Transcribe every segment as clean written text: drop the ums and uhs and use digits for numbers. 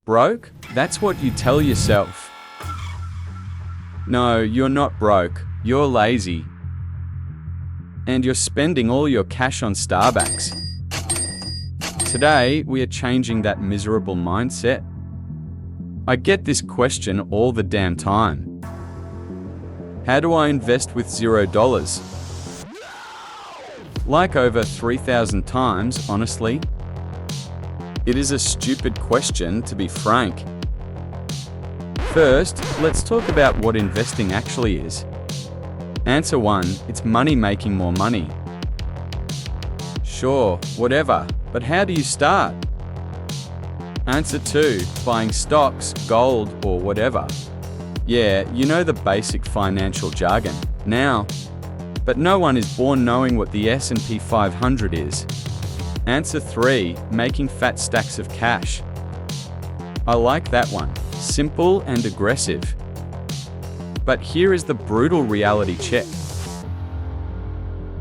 Broke? That's what you tell yourself. No, you're not broke. You're lazy. And you're spending all your cash on Starbucks. Today, we are changing that miserable mindset. I get this question all the damn time. How do I invest with $0? Like over 3,000 times, honestly. It is a stupid question, to be frank. First, let's talk about what investing actually is. Answer 1, it's money making more money. Sure, whatever, but how do you start? Answer 2, buying stocks, gold, or whatever. Yeah, you know the basic financial jargon. Now, but no one is born knowing what the S&P 500 is. Answer 3, making fat stacks of cash. I like that one. Simple and aggressive. But here is the brutal reality check.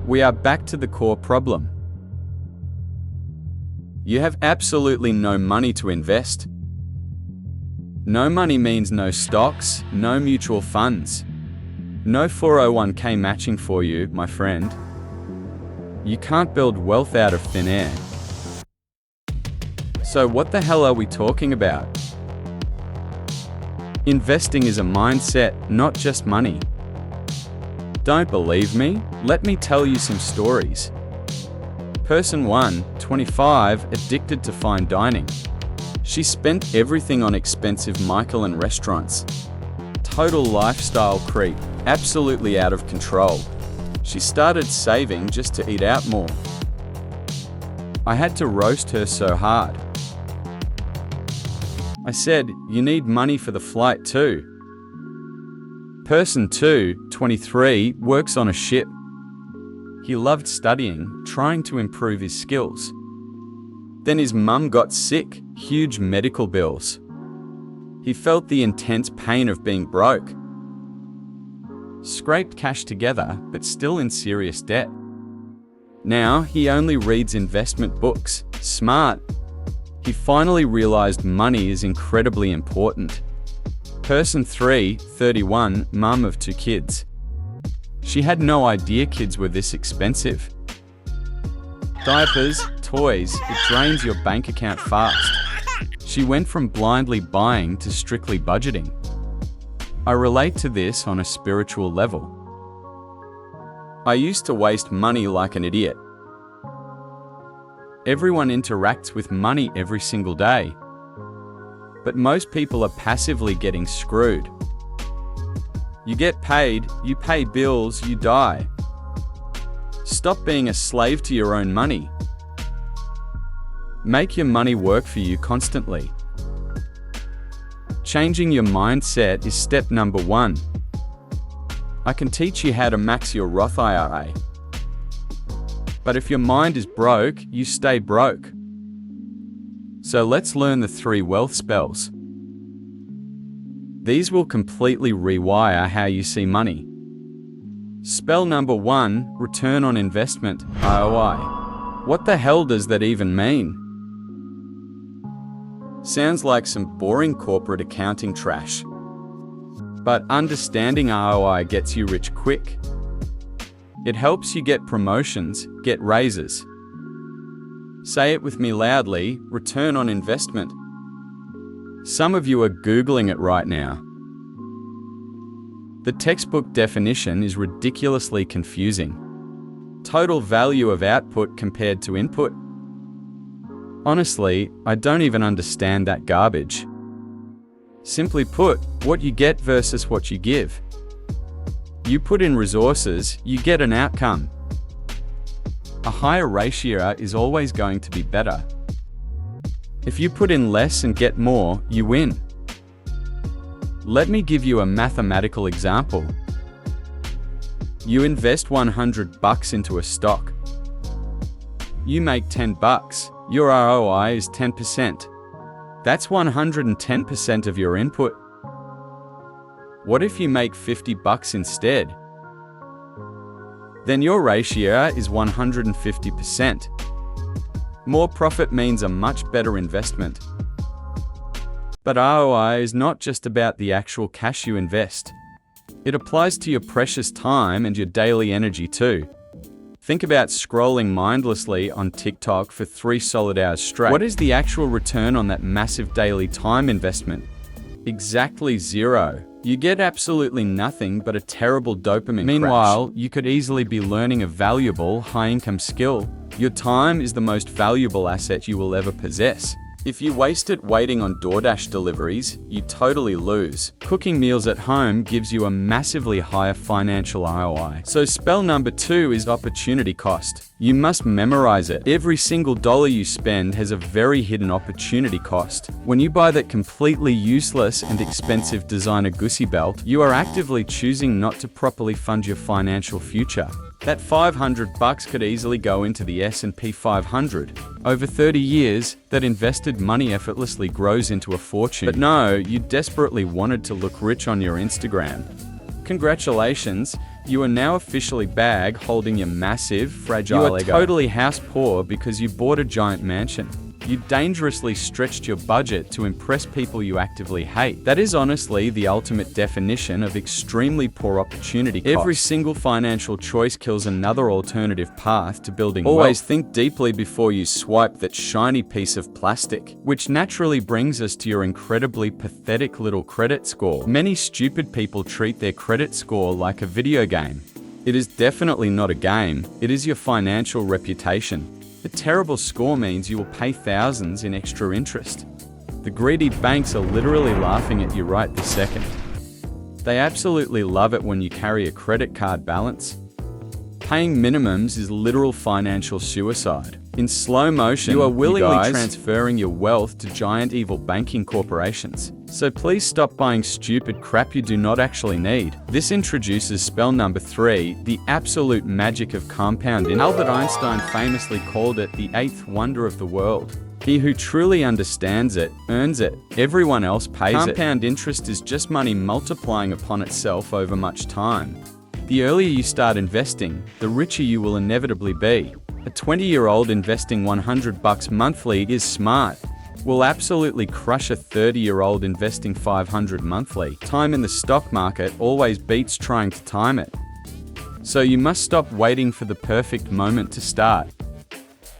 We are back to the core problem. You have absolutely no money to invest. No money means no stocks, no mutual funds, no 401k matching for you, my friend. You can't build wealth out of thin air. So what the hell are we talking about? Investing is a mindset, not just money. Don't believe me? Let me tell you some stories. Person 1, 25, addicted to fine dining. She spent everything on expensive Michelin restaurants. Total lifestyle creep, absolutely out of control. She started saving just to eat out more. I had to roast her so hard. I said, you need money for the flight too. Person 2, 23, works on a ship. He loved studying, trying to improve his skills. Then his mum got sick, huge medical bills. He felt the intense pain of being broke. Scraped cash together, but still in serious debt. Now he only reads investment books. Smart. He finally realized money is incredibly important. Person 3, 31, mum of 2 kids. She had no idea kids were this expensive. Diapers, toys, it drains your bank account fast. She went from blindly buying to strictly budgeting. I relate to this on a spiritual level. I used to waste money like an idiot. Everyone interacts with money every single day. But most people are passively getting screwed. You get paid, you pay bills, you die. Stop being a slave to your own money. Make your money work for you constantly. Changing your mindset is step number 1. I can teach you how to max your Roth IRA. But if your mind is broke, you stay broke. So let's learn the 3 wealth spells. These will completely rewire how you see money. Spell number 1, return on investment, ROI. What the hell does that even mean? Sounds like some boring corporate accounting trash. But understanding ROI gets you rich quick. It helps you get promotions, get raises. Say it with me loudly, return on investment. Some of you are Googling it right now. The textbook definition is ridiculously confusing. Total value of output compared to input. Honestly, I don't even understand that garbage. Simply put, what you get versus what you give. You put in resources, you get an outcome. A higher ratio is always going to be better. If you put in less and get more, you win. Let me give you a mathematical example. You invest $100 into a stock. You make $10. Your ROI is 10%. That's 110% of your input. What if you make $50 instead? Then your ratio is 150%. More profit means a much better investment. But ROI is not just about the actual cash you invest. It applies to your precious time and your daily energy too. Think about scrolling mindlessly on TikTok for 3 solid hours straight. What is the actual return on that massive daily time investment? Exactly 0. You get absolutely nothing but a terrible dopamine crash. Meanwhile, you could easily be learning a valuable, high-income skill. Your time is the most valuable asset you will ever possess. If you waste it waiting on DoorDash deliveries, you totally lose. Cooking meals at home gives you a massively higher financial ROI. So spell number 2 is opportunity cost. You must memorize it. Every single dollar you spend has a very hidden opportunity cost. When you buy that completely useless and expensive designer Gucci belt, you are actively choosing not to properly fund your financial future. That $500 could easily go into the S&P 500. Over 30 years, that invested money effortlessly grows into a fortune. But no, you desperately wanted to look rich on your Instagram. Congratulations, you are now officially bag holding your massive, fragile ego. You are totally house poor because you bought a giant mansion. You dangerously stretched your budget to impress people you actively hate. That is honestly the ultimate definition of extremely poor opportunity cost. Every single financial choice kills another alternative path to building wealth. Always think deeply before you swipe that shiny piece of plastic. Which naturally brings us to your incredibly pathetic little credit score. Many stupid people treat their credit score like a video game. It is definitely not a game, it is your financial reputation. A terrible score means you will pay thousands in extra interest. The greedy banks are literally laughing at you right this second. They absolutely love it when you carry a credit card balance. Paying minimums is literal financial suicide. In slow motion, you are willingly transferring your wealth to giant evil banking corporations. So please stop buying stupid crap you do not actually need. This introduces spell number 3, the absolute magic of compound interest. Albert Einstein famously called it the 8th wonder of the world. He who truly understands it, earns it. Everyone else pays it. Compound interest is just money multiplying upon itself over much time. The earlier you start investing, the richer you will inevitably be. A 20-year-old investing $100 monthly is smart. Will absolutely crush a 30-year-old investing $500 monthly. Time in the stock market always beats trying to time it. So you must stop waiting for the perfect moment to start.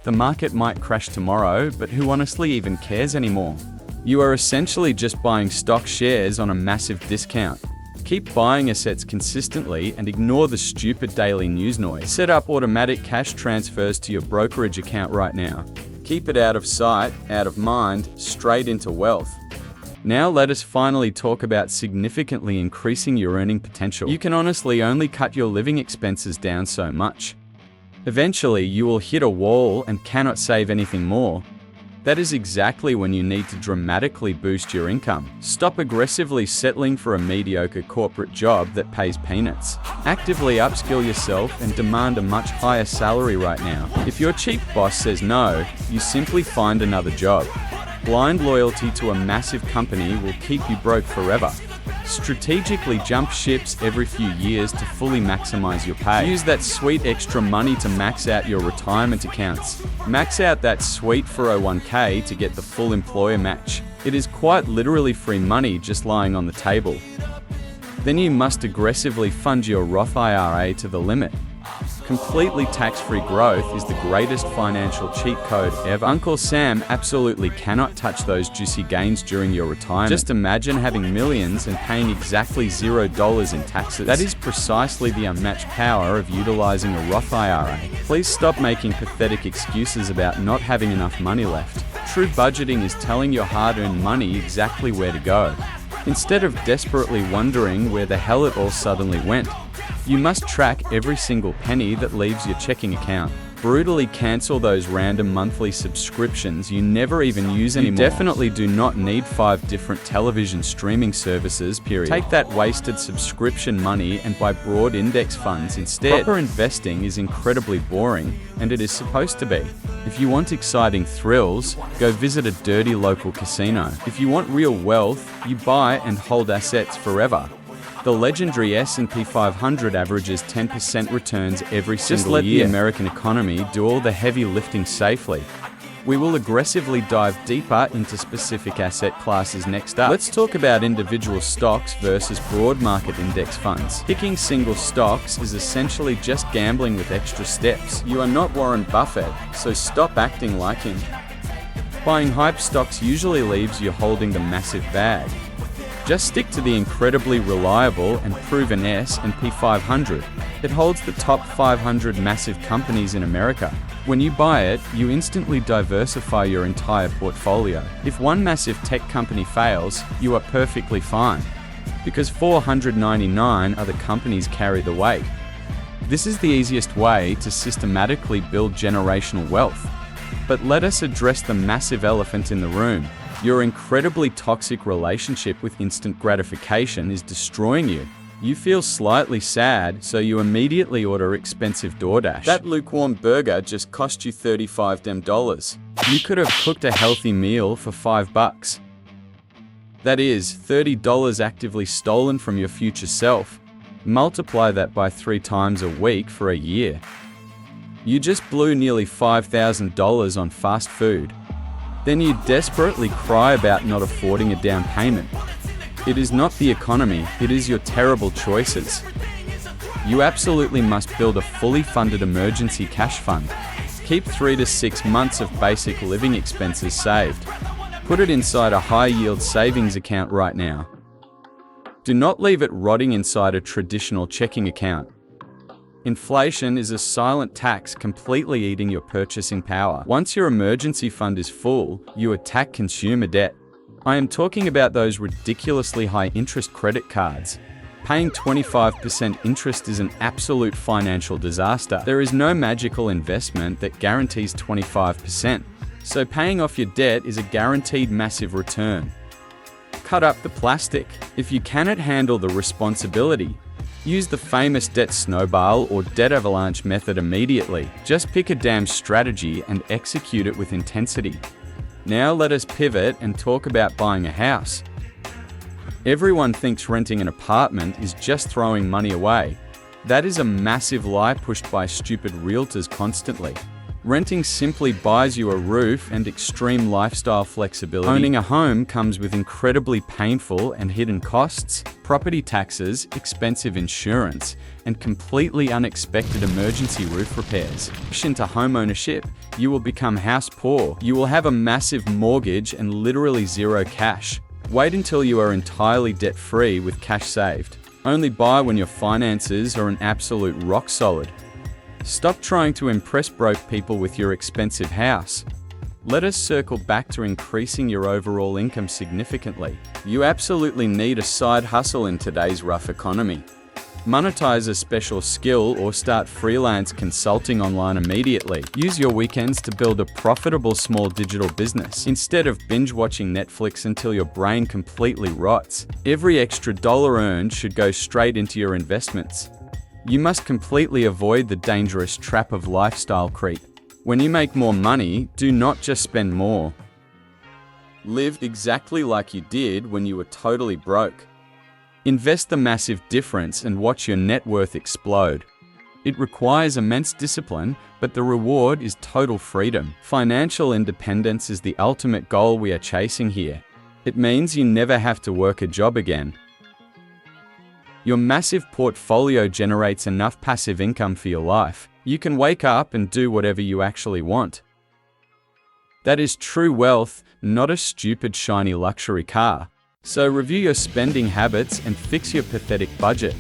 The market might crash tomorrow, but who honestly even cares anymore? You are essentially just buying stock shares on a massive discount. Keep buying assets consistently and ignore the stupid daily news noise. Set up automatic cash transfers to your brokerage account right now. Keep it out of sight, out of mind, straight into wealth. Now let us finally talk about significantly increasing your earning potential. You can honestly only cut your living expenses down so much. Eventually, you will hit a wall and cannot save anything more. That is exactly when you need to dramatically boost your income. Stop aggressively settling for a mediocre corporate job that pays peanuts. Actively upskill yourself and demand a much higher salary right now. If your cheap boss says no, you simply find another job. Blind loyalty to a massive company will keep you broke forever. Strategically jump ships every few years to fully maximize your pay. Use that sweet extra money to max out your retirement accounts. Max out that sweet 401k to get the full employer match. It is quite literally free money just lying on the table. Then you must aggressively fund your Roth IRA to the limit. Completely tax-free growth is the greatest financial cheat code ever. Uncle Sam absolutely cannot touch those juicy gains during your retirement. Just imagine having millions and paying exactly $0 in taxes. That is precisely the unmatched power of utilizing a Roth IRA. Please stop making pathetic excuses about not having enough money left. True budgeting is telling your hard-earned money exactly where to go, instead of desperately wondering where the hell it all suddenly went. You must track every single penny that leaves your checking account. Brutally cancel those random monthly subscriptions you never even use anymore. You definitely do not need 5 different television streaming services, period. Take that wasted subscription money and buy broad index funds instead. Proper investing is incredibly boring, and it is supposed to be. If you want exciting thrills, go visit a dirty local casino. If you want real wealth, you buy and hold assets forever. The legendary S&P 500 averages 10% returns every single year. Just let the American economy do all the heavy lifting safely. We will aggressively dive deeper into specific asset classes next up. Let's talk about individual stocks versus broad market index funds. Picking single stocks is essentially just gambling with extra steps. You are not Warren Buffett, so stop acting like him. Buying hype stocks usually leaves you holding the massive bag. Just stick to the incredibly reliable and proven S&P 500. It holds the top 500 massive companies in America. When you buy it, you instantly diversify your entire portfolio. If one massive tech company fails, you are perfectly fine, because 499 other companies carry the weight. This is the easiest way to systematically build generational wealth. But let us address the massive elephant in the room. Your incredibly toxic relationship with instant gratification is destroying you. You feel slightly sad, so you immediately order expensive DoorDash. That lukewarm burger just cost you $35. You could have cooked a healthy meal for $5. That is $30 actively stolen from your future self. Multiply that by 3 times a week for a year. You just blew nearly $5,000 on fast food. Then you desperately cry about not affording a down payment. It is not the economy, it is your terrible choices. You absolutely must build a fully funded emergency cash fund. Keep 3 to 6 months of basic living expenses saved. Put it inside a high-yield savings account right now. Do not leave it rotting inside a traditional checking account. Inflation is a silent tax completely eating your purchasing power. Once your emergency fund is full, you attack consumer debt. I am talking about those ridiculously high interest credit cards. Paying 25% interest is an absolute financial disaster. There is no magical investment that guarantees 25%. So paying off your debt is a guaranteed massive return. Cut up the plastic. If you cannot handle the responsibility, use the famous debt snowball or debt avalanche method immediately. Just pick a damn strategy and execute it with intensity. Now let us pivot and talk about buying a house. Everyone thinks renting an apartment is just throwing money away. That is a massive lie pushed by stupid realtors constantly. Renting simply buys you a roof and extreme lifestyle flexibility. Owning a home comes with incredibly painful and hidden costs, property taxes, expensive insurance, and completely unexpected emergency roof repairs. Into home ownership, you will become house poor. You will have a massive mortgage and literally zero cash. Wait until you are entirely debt-free with cash saved. Only buy when your finances are an absolute rock solid. Stop trying to impress broke people with your expensive house. Let us circle back to increasing your overall income significantly. You absolutely need a side hustle in today's rough economy. Monetize a special skill or start freelance consulting online immediately. Use your weekends to build a profitable small digital business. Instead of binge watching Netflix until your brain completely rots, every extra dollar earned should go straight into your investments. You must completely avoid the dangerous trap of lifestyle creep. When you make more money, do not just spend more. Live exactly like you did when you were totally broke. Invest the massive difference and watch your net worth explode. It requires immense discipline, but the reward is total freedom. Financial independence is the ultimate goal we are chasing here. It means you never have to work a job again. Your massive portfolio generates enough passive income for your life. You can wake up and do whatever you actually want. That is true wealth, not a stupid shiny luxury car. So review your spending habits and fix your pathetic budget.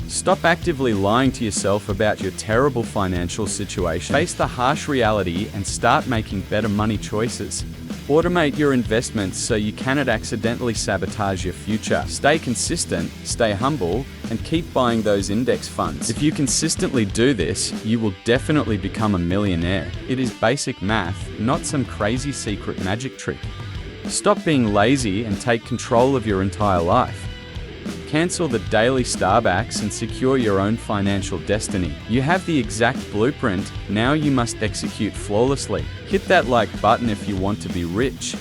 Stop actively lying to yourself about your terrible financial situation. Face the harsh reality and start making better money choices. Automate your investments so you cannot accidentally sabotage your future. Stay consistent, stay humble, and keep buying those index funds. If you consistently do this, you will definitely become a millionaire. It is basic math, not some crazy secret magic trick. Stop being lazy and take control of your entire life. Cancel the daily Starbucks and secure your own financial destiny. You have the exact blueprint, now you must execute flawlessly. Hit that like button if you want to be rich.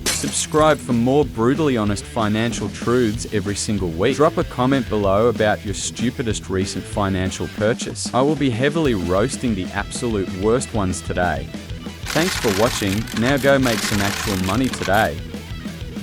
Subscribe for more brutally honest financial truths every single week. Drop a comment below about your stupidest recent financial purchase. I will be heavily roasting the absolute worst ones today. Thanks for watching. Now go make some actual money today.